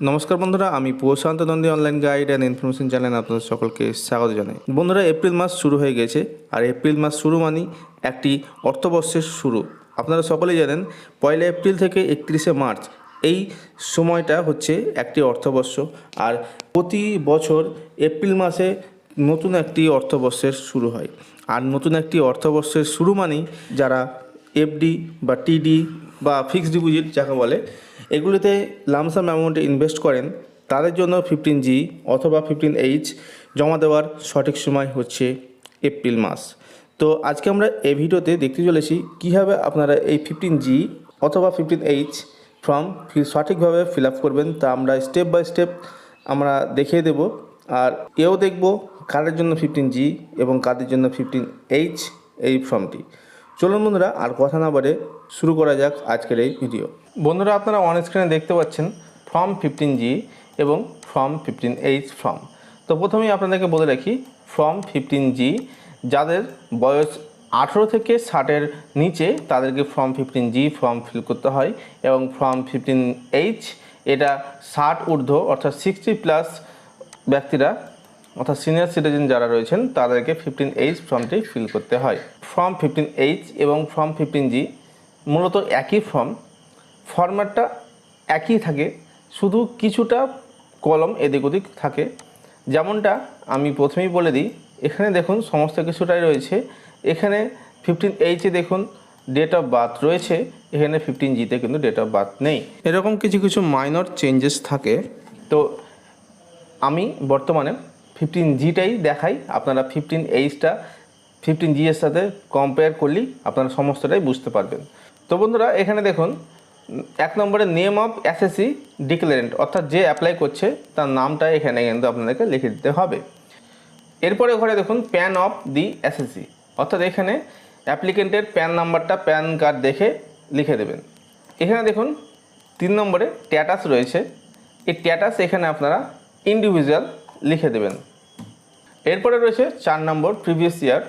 নমস্কার বন্ধুরা, আমি Prashant Nandi online guide and information চ্যানেলে আপনাদের সকলকে স্বাগত জানাই। বন্ধুরা, এপ্রিল মাস শুরু হয়ে গেছে, আর এপ্রিল মাস শুরু মানেই একটি অর্থবর্ষের শুরু। আপনারা সকলেই জানেন 1 এপ্রিল থেকে 31 মার্চ এই সময়টা হচ্ছে একটি অর্থবর্ষ। আর প্রতি বছর এপ্রিল মাসে নতুন একটি অর্থবর্ষের শুরু হয়। আর নতুন একটি অর্থবর্ষের শুরু মানেই যারা এফডি বা টিডি বা ফিক্সড ডিপোজিট যাকে বলে, এগুলিতে লামসাম অ্যামাউন্টে ইনভেস্ট করেন, তাদের জন্য 15G অথবা 15H জমা দেওয়ার সঠিক সময় হচ্ছে এপ্রিল মাস। তো আজকে আমরা এই ভিডিওতে দেখতে চলেছি কীভাবে আপনারা এই 15G অথবা 15H ফর্ম সঠিকভাবে ফিল আপ করবেন। তা আমরা স্টেপ বাই স্টেপ আমরা দেখিয়ে দেব, আর এও দেখব কাদের জন্য 15G এবং কাদের জন্য 15H এই ফর্মটি। চলুন বন্ধুরা, আর কথা না বাড়ে শুরু করা যাক আজকের এই ভিডিও। বন্ধুরা, আপনারা অন স্ক্রিনে দেখতে পাচ্ছেন ফর্ম 15G এবং ফর্ম 15H ফর্ম। তো প্রথমেই আপনাদেরকে বলে রাখি, ফর্ম 15G যাদের বয়স 18 থেকে 60-এর নিচে তাদেরকে ফর্ম 15G ফর্ম ফিল করতে হয়, এবং ফর্ম 15H এটা 60 ঊর্ধ্ব অর্থাৎ 60+ ব্যক্তিরা অর্থাৎ সিনিয়র সিটিজেন যারা রয়েছেন তাদেরকে 15H ফর্মটি ফিল করতে হয়। ফর্ম 15H এবং ফর্ম 15G মূলত একই ফর্ম, ফরম্যাটটা একই থাকে, শুধু কিছুটা কলম এদিক ওদিক থাকে। যেমনটা আমি প্রথমেই বলে দিই, এখানে দেখুন সমস্ত কিছুটাই রয়েছে। এখানে 15H-এ দেখুন ডেট অফ বার্থ রয়েছে, এখানে 15G-তে কিন্তু ডেট অফ বার্থ নেই। এরকম কিছু কিছু মাইনর চেঞ্জেস থাকে। তো আমি বর্তমানে 15G-টাই দেখাই, আপনারা 15H-টা 15G-এর সাথে কম্পেয়ার করলেই আপনারা সমস্তটাই বুঝতে পারবেন। তো বন্ধুরা, এখানে দেখুন 1 নম্বরে নেম অফ অ্যাসেসি ডিক্লারেন্ট, অর্থাৎ যে অ্যাপ্লাই করছে তার নামটা এখানে কিন্তু আপনাদেরকে লিখে দিতে হবে। এরপরে ঘরে দেখুন প্যান অফ দি অ্যাসেসি, অর্থাৎ এখানে অ্যাপ্লিকেন্টের প্যান নাম্বারটা প্যান কার্ড দেখে লিখে দেবেন। এখানে দেখুন 3 নম্বরে স্ট্যাটাস রয়েছে, এই স্ট্যাটাস এখানে আপনারা ইন্ডিভিজুয়াল লিখে দেবেন। এরপরে রয়েছে 4 নম্বর প্রিভিয়াস ইয়ার,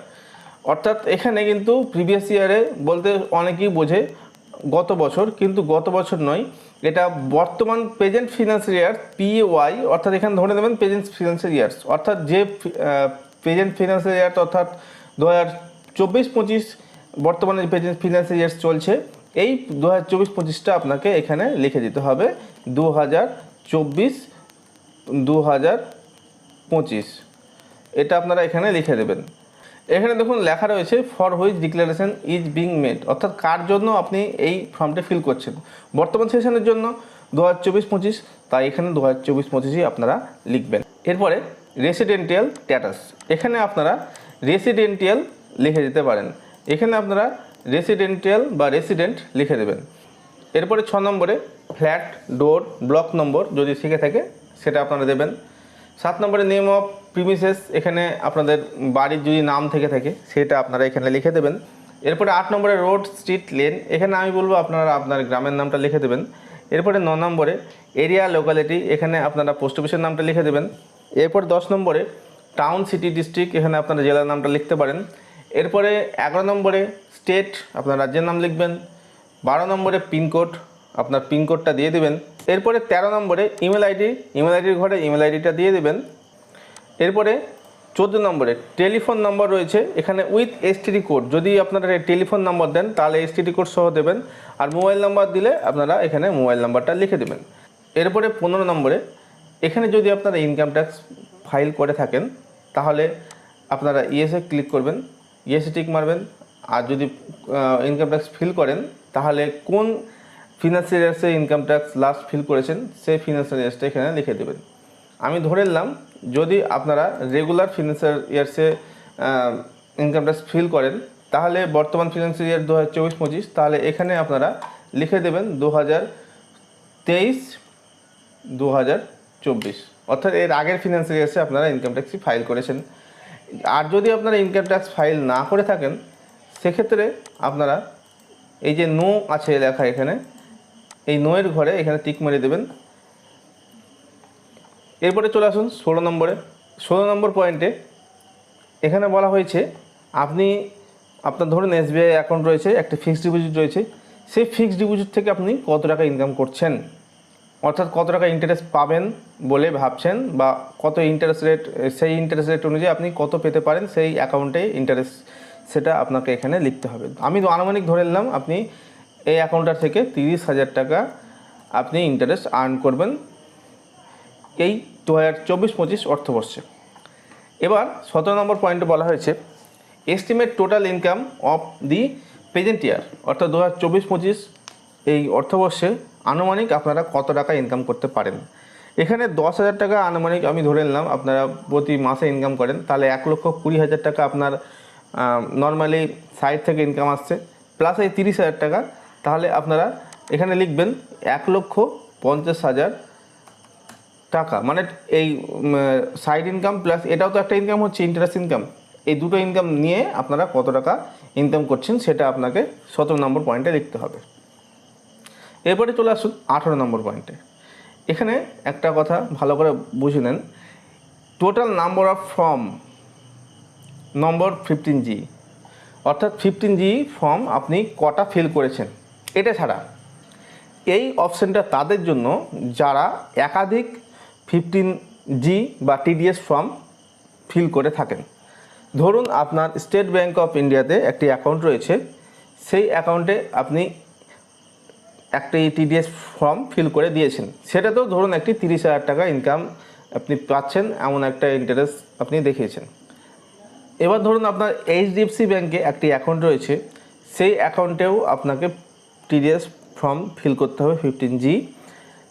অর্থাৎ এখানে কিন্তু প্রিভিয়াস ইয়ারে বলতে অনেকেই বোঝে গত বছর, কিন্তু গত বছর নয়, এটা বর্তমান প্রেজেন্ট ফিনান্সিয়াল ইয়ার PY, অর্থাৎ এখানে ধরে নেবেন প্রেজেন্ট ফিনান্সিয়াল ইয়ার্স, অর্থাৎ যে প্রেজেন্ট ফিনান্সিয়াল ইয়ার অর্থাৎ 2024-25 বর্তমানে প্রেজেন্ট ফিনান্সিয়াল ইয়ার্স চলছে, এই 2024-25টা আপনাকে এখানে লিখে দিতে হবে 2024-2025, এটা আপনারা এখানে লিখে দেবেন। এখানে দেখুন লেখা রয়েছে for which declaration is being made, অর্থাৎ কার জন্য আপনি এই ফর্মটি ফিল করছেন। বর্তমান সেশনের জন্য 2024-25, তাই এখানে 2024-25ই আপনারা লিখবেন। এরপরে রেসিডেন্টিয়াল স্ট্যাটাস, এখানে আপনারা রেসিডেন্টিয়াল লিখে দিতে পারেন, এখানে আপনারা রেসিডেন্টিয়াল বা রেসিডেন্ট লিখে দেবেন। এরপরে 6 নম্বরে ফ্ল্যাট, ডোর, ব্লক নম্বর যদি শিখে থাকে সেটা আপনারা দেবেন। 7 নম্বরে নেম অফ প্রিমিসেস, এখানে আপনাদের বাড়ির যদি নাম থেকে থাকে সেটা আপনারা এখানে লিখে দেবেন। এরপরে 8 নম্বরে রোড, স্ট্রিট, লেন, এখানে আমি বলবো আপনারা আপনার গ্রামের নামটা লিখে দেবেন। এরপরে 9 নম্বরে এরিয়া, লোকালিটি, এখানে আপনারা পোস্ট অফিসের নামটা লিখে দেবেন। এরপর 10 নম্বরে টাউন, সিটি, ডিস্ট্রিক্ট, এখানে আপনারা জেলার নামটা লিখতে পারেন। এরপরে 11 নম্বরে স্টেট, আপনার রাজ্যের নাম লিখবেন। 12 নম্বরে পিনকোড, আপনার পিনকোডটা দিয়ে দেবেন। এরপরে 13 নম্বরে ইমেল আইডির ঘরে ইমেল আইডিটা দিয়ে দেবেন। এরপরে 14 নম্বরে টেলিফোন নম্বর রয়েছে, এখানে উইথ STD কোড, যদি আপনারা টেলিফোন নম্বর দেন তাহলে STD কোড সহ দেবেন, আর মোবাইল নাম্বার দিলে আপনারা এখানে মোবাইল নাম্বারটা লিখে দেবেন। এরপরে 15 নম্বরে এখানে যদি আপনারা ইনকাম ট্যাক্স ফাইল করে থাকেন তাহলে আপনারা ইয়েসে ক্লিক করবেন, ইয়েসে টিক মারবেন। আর যদি ইনকাম ট্যাক্স ফিল করেন তাহলে কোন ফিনান্সিয়াল ইয়ার্সে ইনকাম ট্যাক্স লাস্ট ফিল করেছেন সেই ফিনান্সিয়াল ইয়ার্সটা এখানে লিখে দেবেন। আমি ধরে নিলাম যদি আপনারা রেগুলার ফিনান্সিয়াল ইয়ার্সে ইনকাম ট্যাক্স ফিল করেন তাহলে বর্তমান ফিনান্সিয়াল ইয়ার 2024-25, তাহলে এখানে আপনারা লিখে দেবেন 2023-2024, অর্থাৎ এর আগের ফিনান্সিয়াল ইয়ার্সে আপনারা ইনকাম ট্যাক্সই ফাইল করেছেন। আর যদি আপনারা ইনকাম ট্যাক্স ফাইল না করে থাকেন সেক্ষেত্রে আপনারা এই যে নো আছে লেখা, এখানে এই নোয়ের ঘরে এখানে টিক মেরে দেবেন। এরপরে চলে আসুন 16 নম্বরে। 16 নম্বর পয়েন্টে এখানে বলা হয়েছে আপনার ধরুন SBI অ্যাকাউন্ট রয়েছে, একটা ফিক্সড ডিপোজিট রয়েছে, সেই ফিক্সড ডিপোজিট থেকে আপনি কত টাকা ইনকাম করছেন অর্থাৎ কত টাকা ইন্টারেস্ট পাবেন বলে ভাবছেন বা কত ইন্টারেস্ট রেট, সেই ইন্টারেস্ট রেট অনুযায়ী আপনি কত পেতে পারেন সেই অ্যাকাউন্টে ইন্টারেস্ট সেটা আপনাকে এখানে লিখতে হবে। আমি আনুমানিক ধরে নিলাম আপনি এই অ্যাকাউন্টটার থেকে 30,000 টাকা আপনি ইন্টারেস্ট আর্ন করবেন এই 2024-25 অর্থবর্ষে। এবার 17 নম্বর পয়েন্টে বলা হয়েছে estimate total income of the present year, অর্থাৎ 2024-25 এই অর্থবর্ষে আনুমানিক আপনারা কত টাকা ইনকাম করতে পারেন। এখানে 10,000 টাকা আনুমানিক আমি ধরে নিলাম আপনারা প্রতি মাসে ইনকাম করেন, তাহলে 1,20,000 টাকা আপনার নর্মালি সাইড থেকে ইনকাম আসছে, প্লাস এই 30,000 টাকা, তাহলে আপনারা এখানে লিখবেন 1,50,000 টাকা। মানে এই সাইড ইনকাম প্লাস এটাও তো একটা ইনকাম হচ্ছে, ইন্টারেস্ট ইনকাম, এই দুটো ইনকাম নিয়ে আপনারা কত টাকা ইনকাম করছেন সেটা আপনাকে 17 নম্বর পয়েন্টে লিখতে হবে। এরপরে চলে আসুন 18 নম্বর পয়েন্টে। এখানে একটা কথা ভালো করে বুঝে নেন, total number of form number 15G, অর্থাৎ 15G ফর্ম আপনি কটা ফিল করেছেন। এটা ছাড়া এই অপশানটা তাদের জন্য যারা একাধিক 15G বা TDS ফর্ম ফিল করে থাকেন। ধরুন আপনার স্টেট ব্যাঙ্ক অফ ইন্ডিয়াতে একটি অ্যাকাউন্ট রয়েছে, সেই অ্যাকাউন্টে আপনি একটি TDS ফর্ম ফিল করে দিয়েছেন, সেটাতেও ধরুন একটি 30,000 টাকা ইনকাম আপনি পাচ্ছেন, এমন একটা ইন্টারেস্ট আপনি দেখিয়েছেন। এবার ধরুন আপনার HDFC ব্যাঙ্কে একটি অ্যাকাউন্ট রয়েছে, সেই অ্যাকাউন্টেও আপনাকে TDS ফর্ম ফিল করতে হবে 15G।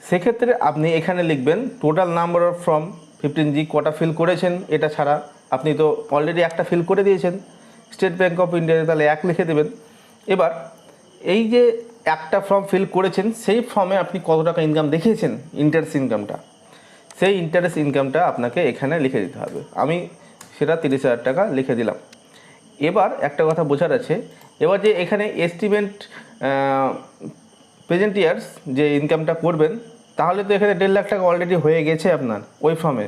সেক্ষেত্রে আপনি এখানে লিখবেন total number of form 15G কটা ফিল করেছেন। এটা ছাড়া আপনি তো অলরেডি একটা ফিল করে দিয়েছেন স্টেট ব্যাঙ্ক অফ ইন্ডিয়াতে, তাহলে 1 লিখে দেবেন। এবার এই যে একটা ফর্ম ফিল করেছেন সেই ফর্মে আপনি কত টাকা ইনকাম দেখিয়েছেন, ইন্টারেস্ট ইনকামটা, সেই ইন্টারেস্ট ইনকামটা আপনাকে এখানে লিখে দিতে হবে। আমি সেটা 30,000 টাকা লিখে দিলাম। এবার একটা কথা বোঝার আছে, এবার যে এখানে এস্টিমেট প্রেজেন্ট ইয়ার্স যে ইনকামটা করবেন, তাহলে তো এখানে 1.5 লাখ টাকা অলরেডি হয়ে গেছে আপনার ওই ফর্মে,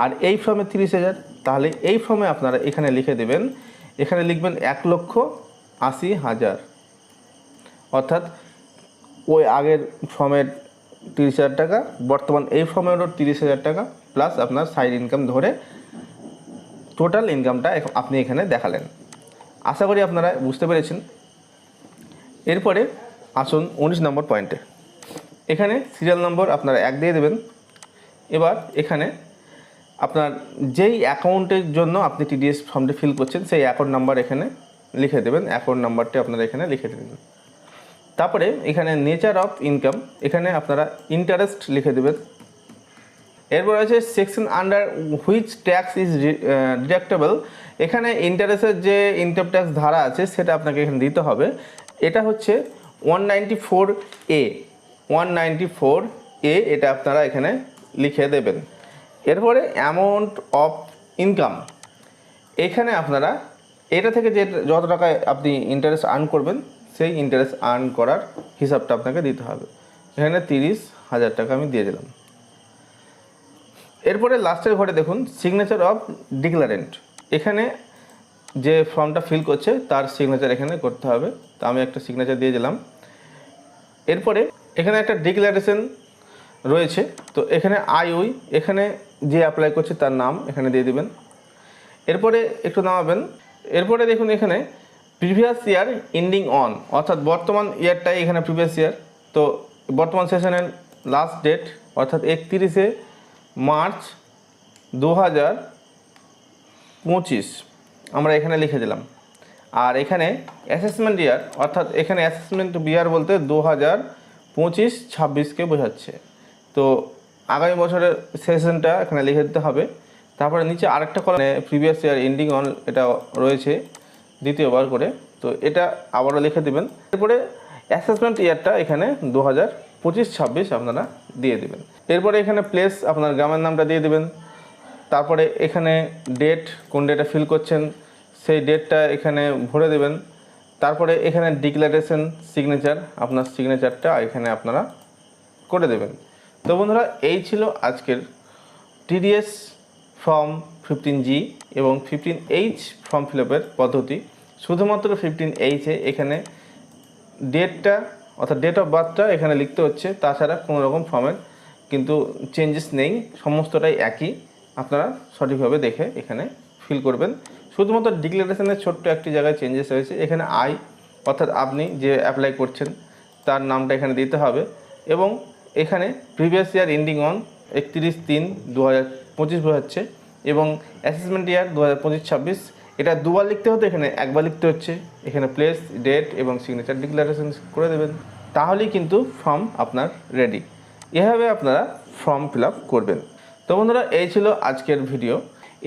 আর এই ফর্মে 30,000, তাহলে এই ফর্মে আপনারা এখানে লিখে দেবেন, এখানে লিখবেন 1,80,000, অর্থাৎ ওই আগের ফর্মের 30,000 টাকা, বর্তমান এই ফর্মেরও 30,000 টাকা, প্লাস আপনার সাইড ইনকাম ধরে টোটাল ইনকামটা আপনি এখানে দেখালেন। আশা করি আপনারা বুঝতে পেরেছেন। এরপরে আসুন 19 নম্বর পয়েন্টে। এখানে সিরিয়াল নম্বর আপনারা 1 দিয়ে দেবেন। এবার এখানে আপনার যেই অ্যাকাউন্টের জন্য আপনি TDS ফর্মটি ফিল করছেন সেই অ্যাকাউন্ট নাম্বার এখানে লিখে দেবেন, অ্যাকাউন্ট নাম্বারটি আপনারা এখানে লিখে দেবেন। তারপরে এখানে নেচার অফ ইনকাম, এখানে আপনারা ইন্টারেস্ট লিখে দেবেন। এরপর আছে section under which tax is deductible, এখানে ইন্টারেস্টের যে ইনকাম ট্যাক্স ধারা আছে সেটা আপনাকে এখানে দিতে হবে। এটা হচ্ছে 194A, 194A, এটা আপনারা এখানে লিখে দেবেন। এরপরে অ্যামাউন্ট অফ ইনকাম, এখানে আপনারা এটা থেকে যে যত টাকা আপনি ইন্টারেস্ট আর্ন করবেন সেই ইন্টারেস্ট আর্ন করার হিসাবটা আপনাকে দিতে হবে। এখানে 30,000 টাকা আমি দিয়ে দিলাম। এরপরে লাস্টের ঘরে দেখুন সিগনেচার অফ ডিক্লারেন্ট, এখানে যে ফর্মটা ফিল করছে তার সিগনেচার এখানে করতে হবে, তো আমি একটা সিগনেচার দিয়ে দিলাম। এরপরে এখানে একটা ডিক্লারেশন রয়েছে, তো এখানে আইউই, এখানে যে অ্যাপ্লাই করছে তার নাম এখানে দিয়ে দিবেন। এরপরে একটু নামাবেন। এরপরে দেখুন এখানে প্রিভিয়াস ইয়ার এন্ডিং অন, অর্থাৎ বর্তমান ইয়ারটাই এখানে প্রিভিয়াস ইয়ার, তো বর্তমান সেশনের লাস্ট ডেট অর্থাৎ 31শে মার্চ 2025 আমরা এখানে লিখে দিলাম। আর এখানে অ্যাসেসমেন্ট ইয়ার, অর্থাৎ এখানে অ্যাসেসমেন্ট ইয়ার বলতে 2025-26কে বোঝাচ্ছে, তো আগামী বছরের সেশনটা এখানে লিখে দিতে হবে। তারপরে নিচে আরেকটা কলামে প্রিভিয়াস ইয়ার এন্ডিং অন এটা রয়েছে দ্বিতীয়বার করে, তো এটা আবারও লিখে দেবেন। এরপরে অ্যাসেসমেন্ট ইয়ারটা এখানে 2025-26 আপনারা দিয়ে দেবেন। এরপরে এখানে প্লেস আপনার গ্রামের নামটা দিয়ে দেবেন। তারপরে এখানে ডেট, কোন ডেটে ফিল করছেন সেই ডেটটা এখানে ভরে দেবেন। তারপরে এখানে ডিক্লারেশন সিগনেচার, আপনার সিগনেচারটা এখানে আপনারা করে দেবেন। তো বন্ধুরা, এই ছিল আজকের TDS ফর্ম 15G এবং 15H ফর্ম ফিল আপের পদ্ধতি। শুধুমাত্র 15H এখানে ডেটটা অর্থাৎ ডেট অফ বার্থটা এখানে লিখতে হচ্ছে, তাছাড়া কোনো রকম ফর্মের কিন্তু চেঞ্জেস নেই, সমস্তটাই একই। আপনারা সঠিকভাবে দেখে এখানে ফিল করবেন। শুধুমাত্র ডিক্লারেশনের ছোট্ট একটি জায়গায় চেঞ্জেস হয়েছে। এখানে আই অর্থাৎ আপনি যে অ্যাপ্লাই করছেন তার নামটা এখানে দিতে হবে এবং এখানে প্রিভিয়াস ইয়ার এন্ডিং অন 31/3/2025 বোঝাচ্ছে এবং অ্যাসেসমেন্ট ইয়ার 2025-26 এটা দুবার লিখতে হতো, এখানে একবার লিখতে হচ্ছে। এখানে প্লেস, ডেট এবং সিগনেচার ডিক্লারেশন করে দেবেন, তাহলেই কিন্তু ফর্ম আপনার রেডি। এভাবে আপনারা ফর্ম ফিল আপ করবেন। তো বন্ধুরা, এই ছিল আজকের ভিডিও।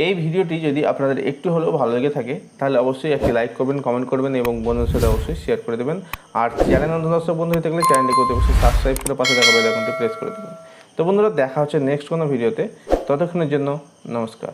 এই ভিডিওটি যদি আপনাদের একটু হলেও ভালো লেগে থাকে তাহলে অবশ্যই একটি লাইক করবেন, কমেন্ট করবেন এবং বন্ধুদের সাথে অবশ্যই শেয়ার করে দেবেন। আর চ্যানেল নতুন দর্শক বন্ধু হয়ে থাকলে চ্যানেলটি করতে অবশ্যই সাবস্ক্রাইব করে পাশে থাকা বেল আইকনটি প্রেস করে দেবেন। তো বন্ধুরা, দেখা হচ্ছে নেক্সট কোনো ভিডিওতে। ততক্ষণের জন্য নমস্কার।